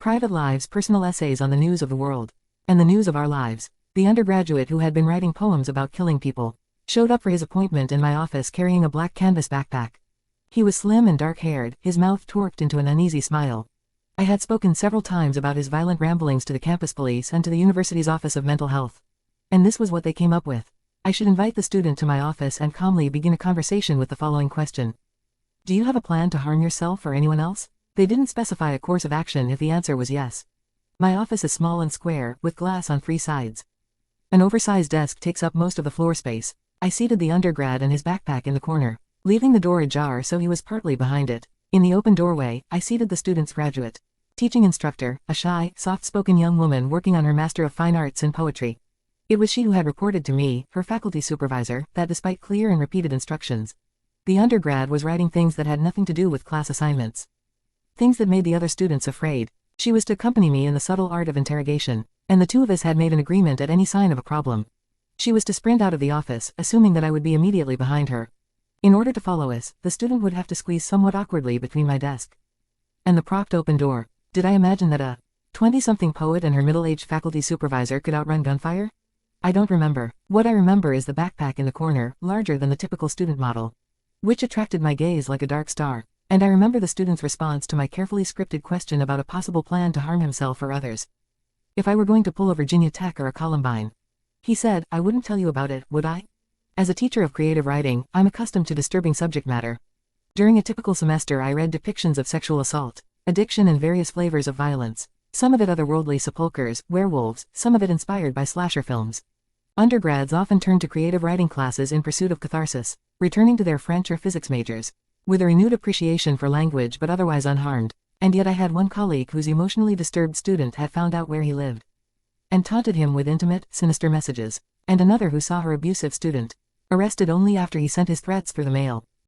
Private lives, personal essays on the news of the world. And the news of our lives. The undergraduate who had been writing poems about killing people showed up for his appointment in my office carrying a black canvas backpack. He was slim and dark-haired, his mouth torqued into an uneasy smile. I had spoken several times about his violent ramblings to the campus police and to the university's Office of Mental Health. And this was what they came up with. I should invite the student to my office and calmly begin a conversation with the following question. Do you have a plan to harm yourself or anyone else? They didn't specify a course of action if the answer was yes. My office is small and square, with glass on 3 sides. An oversized desk takes up most of the floor space. I seated the undergrad and his backpack in the corner, leaving the door ajar so he was partly behind it. In the open doorway, I seated the student's graduate teaching instructor, a shy, soft-spoken young woman working on her Master of Fine Arts in poetry. It was she who had reported to me, her faculty supervisor, that despite clear and repeated instructions, the undergrad was writing things that had nothing to do with class assignments. Things that made the other students afraid. She was to accompany me in the subtle art of interrogation, and the two of us had made an agreement at any sign of a problem. She was to sprint out of the office, assuming that I would be immediately behind her. In order to follow us, the student would have to squeeze somewhat awkwardly between my desk and the propped open door. Did I imagine that a 20-something poet and her middle-aged faculty supervisor could outrun gunfire? I don't remember. What I remember is the backpack in the corner, larger than the typical student model, which attracted my gaze like a dark star. And I remember the student's response to my carefully scripted question about a possible plan to harm himself or others. If I were going to pull a Virginia Tech or a Columbine. He said, I wouldn't tell you about it, would I? As a teacher of creative writing, I'm accustomed to disturbing subject matter. During a typical semester I read depictions of sexual assault, addiction and various flavors of violence. Some of it otherworldly sepulchres, werewolves, some of it inspired by slasher films. Undergrads often turn to creative writing classes in pursuit of catharsis, returning to their French or physics majors with a renewed appreciation for language but otherwise unharmed. And yet I had one colleague whose emotionally disturbed student had found out where he lived and taunted him with intimate, sinister messages, and another who saw her abusive student arrested only after he sent his threats through the mail.